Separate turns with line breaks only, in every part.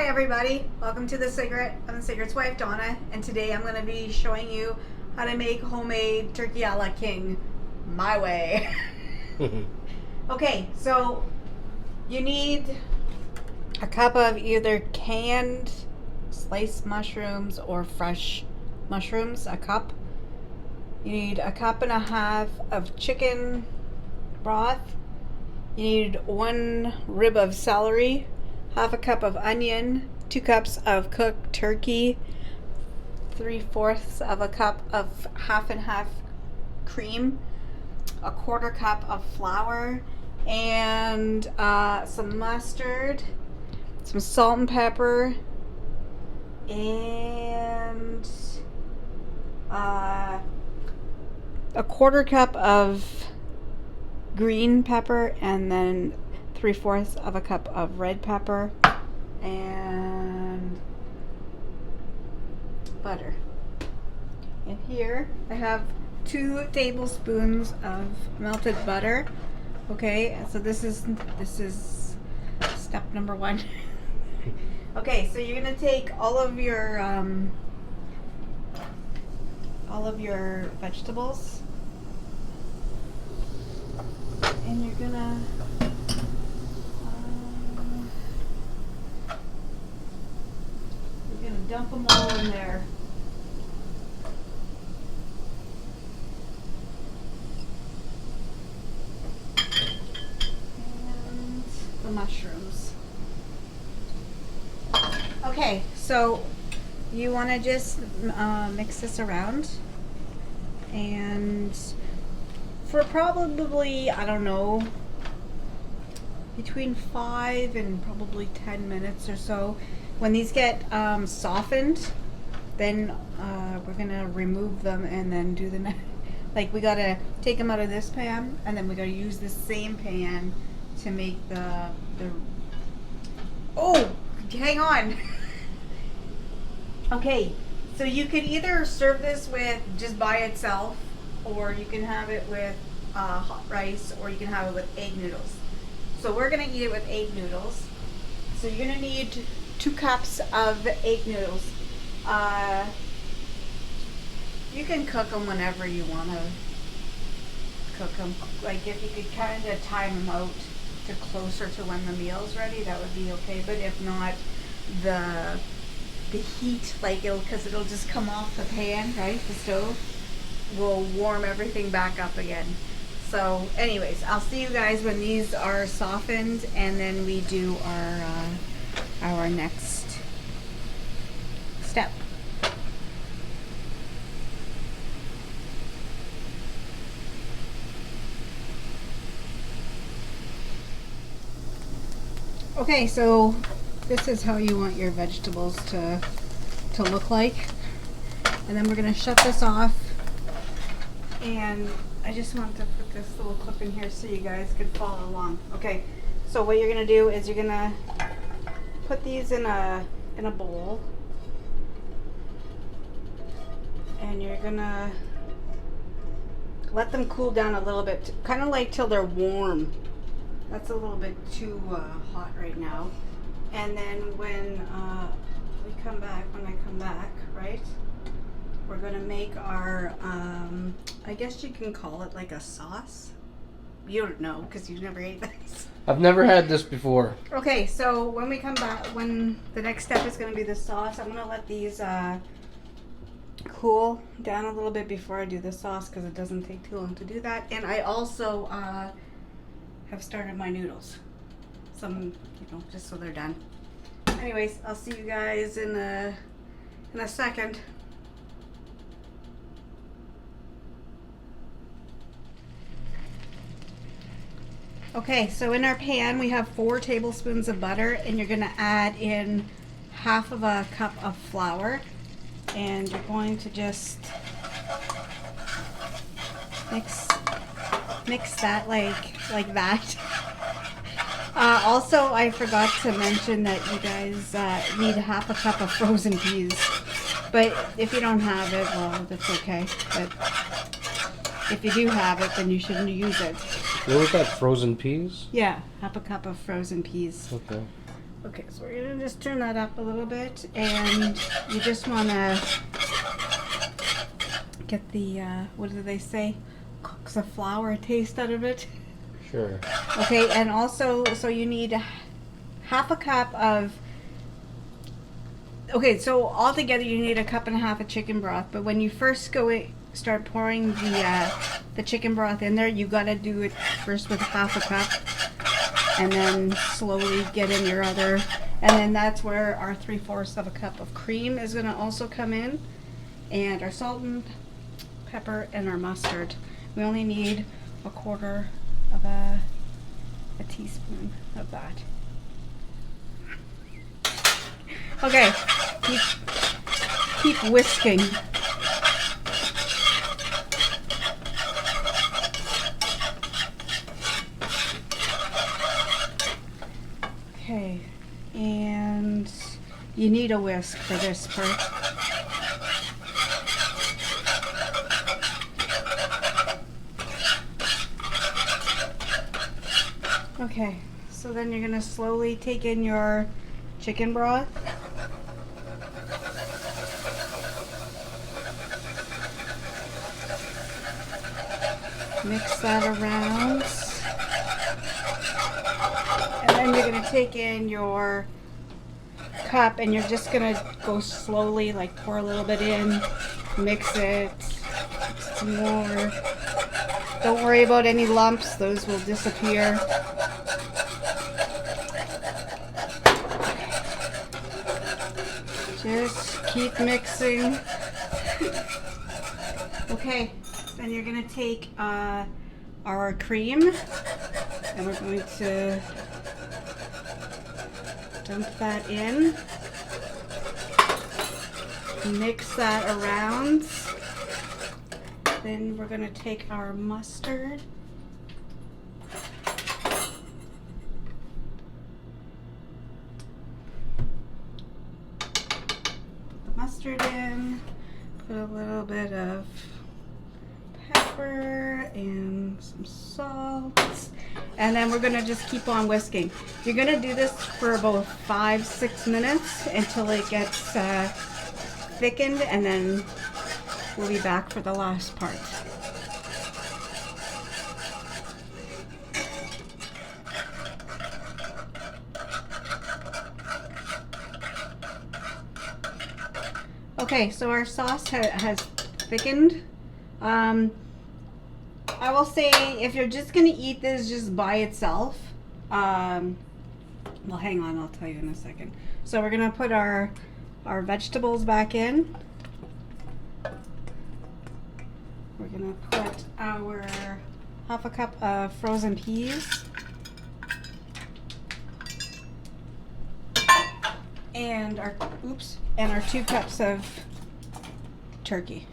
Hi everybody, welcome to the Cigrit. I'm the Cigrit's wife, Donna, and today I'm going to be showing you how to make homemade turkey a la king my way. Okay, so you need a cup of either canned sliced mushrooms or fresh mushrooms, a cup. You need a cup and a half of chicken broth. You need 1 rib of celery, half a cup of onion, 2 cups of cooked turkey, 3/4 of a cup of half and half cream, a 1/4 cup of flour, and some mustard, some salt and pepper, and a 1/4 cup of green pepper, and then 3/4 of a cup of red pepper, and butter. And here I have 2 tablespoons of melted butter. Okay, so this is step number 1. Okay, so you're gonna take all of your vegetables, and you're gonna dump them all in there. And the mushrooms. Okay, so you want to just mix this around, and for probably, I don't know, between 5 and probably 10 minutes or so. When these get softened, then we're gonna remove them and then do the next. Like, we gotta take them out of this pan, and then we gotta use the same pan to make the. Oh, hang on. Okay, so you can either serve this with just by itself, or you can have it with hot rice, or you can have it with egg noodles. So we're gonna eat it with egg noodles. So you're gonna need 2 cups of egg noodles. You can cook them whenever you want to cook them. Like, if you could kind of time them out to closer to when the meal's ready, that would be okay. But if not, the heat, like, because it'll just come off the pan, right? The stove will warm everything back up again. So anyways, I'll see you guys when these are softened, and then we do our next step. Okay, so this is how you want your vegetables to look like, and then we're gonna shut this off. And I just want to put this little clip in here so you guys could follow along. Okay, so what you're gonna do is you're gonna put these in a bowl, and you're gonna let them cool down a little bit, kind of like till they're warm. That's a little bit too hot right now. And then when I come back, right, we're gonna make our I guess you can call it like a sauce. You don't know because you've never ate this.
I've never had this before.
Okay, so when we come back, when the next step is going to be the sauce, I'm going to let these cool down a little bit before I do the sauce, because it doesn't take too long to do that. And I also have started my noodles, some, just so they're done. Anyways, I'll see you guys in a second. Okay, so in our pan we have 4 tablespoons of butter, and you're going to add in half of a cup of flour, and you're going to just mix that like that. Also, I forgot to mention that you guys need half a cup of frozen peas, but if you don't have it, well, that's okay. But if you do have it, then you shouldn't use it.
What was that, frozen peas?
Yeah, half a cup of frozen peas.
Okay.
Okay, so we're gonna just turn that up a little bit, and you just wanna get the, what do they say? Cooks the flour taste out of it.
Sure.
Okay, and also, so you need half a cup of, okay, so altogether you need a cup and a half of chicken broth, but when you first start pouring the chicken broth in there, you gotta do it first with half a cup, and then slowly get in your other, and then that's where our 3/4 of a cup of cream is gonna also come in, and our salt and pepper and our mustard. We only need a quarter of a teaspoon of that. Okay, keep whisking. Okay, and you need a whisk for this part. Okay, so then you're gonna slowly take in your chicken broth. Mix that around. And then you're gonna take in your cup and you're just gonna go slowly, like pour a little bit in, mix it, mix some more. Don't worry about any lumps, those will disappear. Just keep mixing. Okay, then you're gonna take our cream and we're going to dump that in. Mix that around. Then we're gonna take our mustard. Mustard in, put a little bit of pepper and some salt, and then we're gonna just keep on whisking. You're gonna do this for about 5-6 minutes until it gets thickened, and then we'll be back for the last part. Okay, so our sauce has thickened. I will say if you're just gonna eat this just by itself, well, hang on, I'll tell you in a second. So we're gonna put our vegetables back in. We're gonna put our half a cup of frozen peas. And our 2 cups of turkey.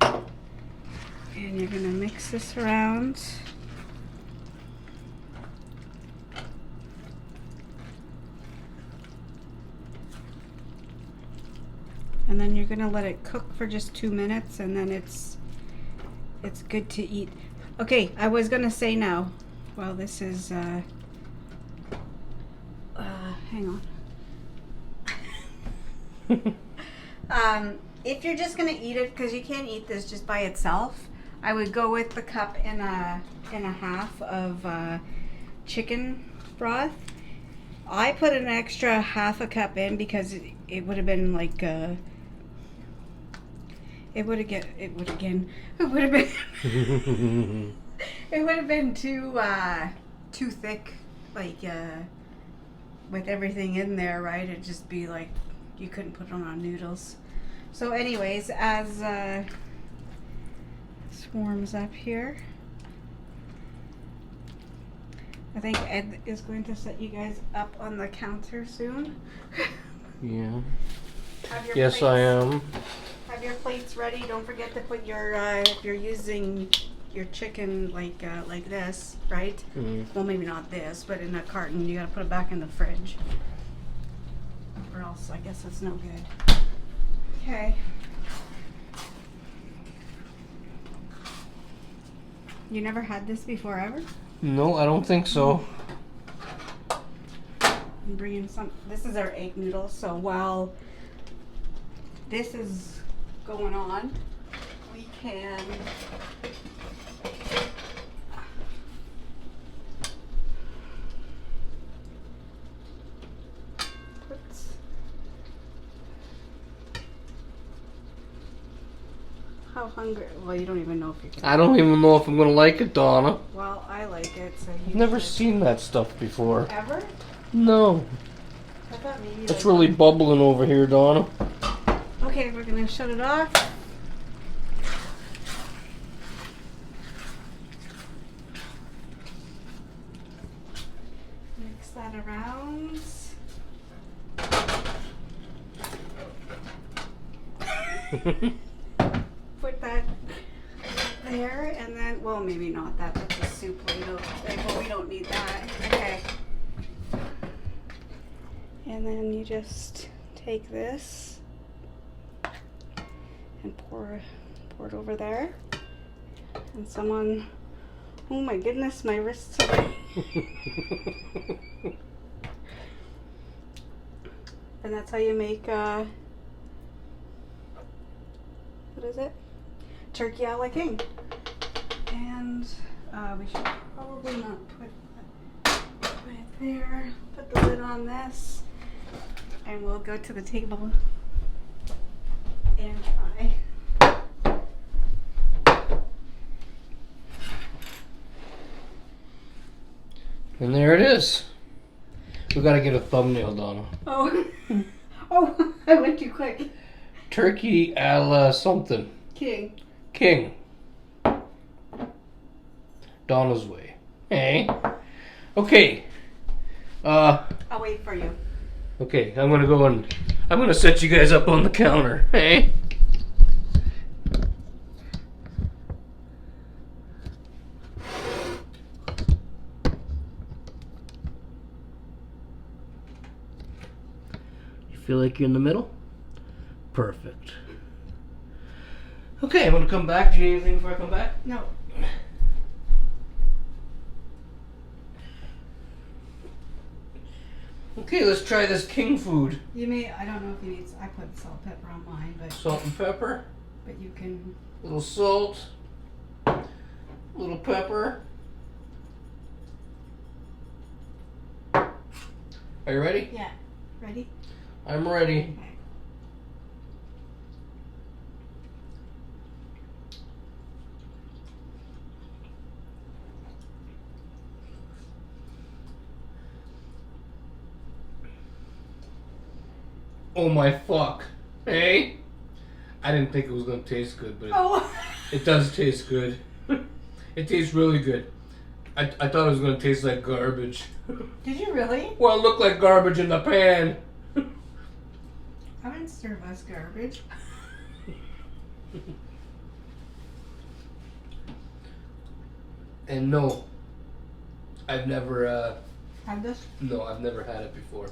And you're gonna mix this around. And then you're gonna let it cook for just 2 minutes, and then it's good to eat. Okay, I was gonna say now, well, this is hang on. If you're just gonna eat it, because you can't eat this just by itself, I would go with the cup and a half of chicken broth. I put an extra half a cup in because it would have been like it would have been too thick, like with everything in there, right? It'd just be like you couldn't put it on noodles. So anyways, as this warms up here, I think Ed is going to set you guys up on the counter soon.
Yeah.
Yes,
plates, I am.
Have your plates ready. Don't forget to put your if you're using your chicken like this, right?
Mm-hmm.
Well, maybe not this, but in a carton, you gotta put it back in the fridge, or else I guess it's no good. Okay. You never had this before, ever?
No, I don't think so.
I'm bringing some. This is our egg noodles. So while this is going on, we can put. How hungry? Well, you don't even know if you can.
I don't even know if I'm gonna like it, Donna.
Well, I like it, so
I've
you
never
should.
seen that stuff before.
Ever?
No.
I thought maybe.
It's really bubbling over here, Donna.
Okay, we're gonna shut it off. Mix that around. Put that there, and then, well, maybe not that. That's a soup ladle. Well, we don't need that. Okay. And then you just take this and pour it over there. And someone, oh my goodness, my wrists are. And that's how you make, what is it? Turkey a la king. And we should probably not put that right there. Put the lid on this. And we'll go to the table and try.
And there it is. We gotta get a thumbnail, Donna.
Oh, oh! I went too quick.
Turkey a la something.
King.
King. Donna's way. Hey. Okay.
I'll wait for you.
Okay, I'm gonna set you guys up on the counter. Hey. You feel like you're in the middle? Perfect. Okay, I'm gonna come back. Do you need anything before I come back?
No.
Okay, let's try this king food.
You may. I don't know if you need. I put salt, pepper on mine, but
Salt and pepper.
you can.
A little salt. A little pepper. Are you ready?
Yeah. Ready?
I'm ready.
Okay.
Oh my fuck. Hey? I didn't think it was gonna taste good, but
Oh.
it does taste good. It tastes really good. I thought it was gonna taste like garbage.
Did you really?
Well, it looked like garbage in the pan.
I wouldn't serve us garbage.
And no, I've never,
Have this?
no, I've never had it before.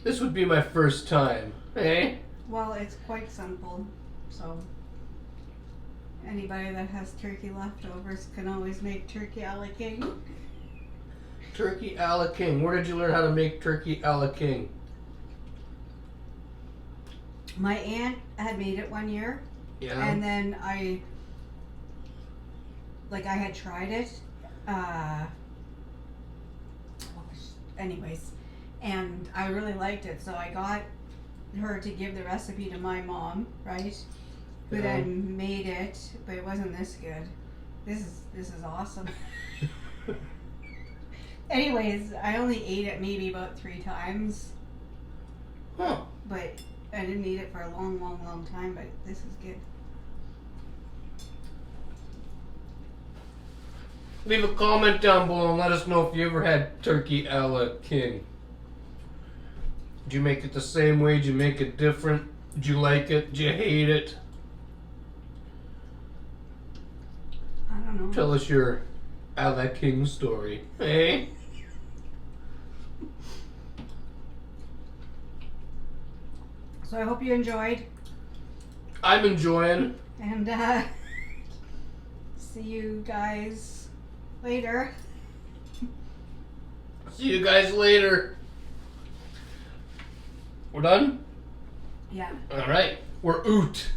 This would be my first time. Hey?
Well, it's quite simple, so anybody that has turkey leftovers can always make turkey a la king.
Turkey a la king. Where did you learn how to make turkey a la king?
My aunt had made it one year,
Yeah.
and then I had tried it. Anyways, and I really liked it, so I got her to give the recipe to my mom, right? Who then made it, but it wasn't this good. This is awesome. Anyways, I only ate it maybe about 3 times.
Huh.
But I didn't eat it for a long time, but this is good.
Leave a comment down below and let us know if you ever had turkey a la king. Did you make it the same way? Did you make it different? Did you like it? Did you hate it?
I don't know.
Tell us your a la king story. Eh?
So I hope you enjoyed,
I'm enjoying.
and see you guys later.
See you guys later. We're done?
Yeah.
All right. We're out.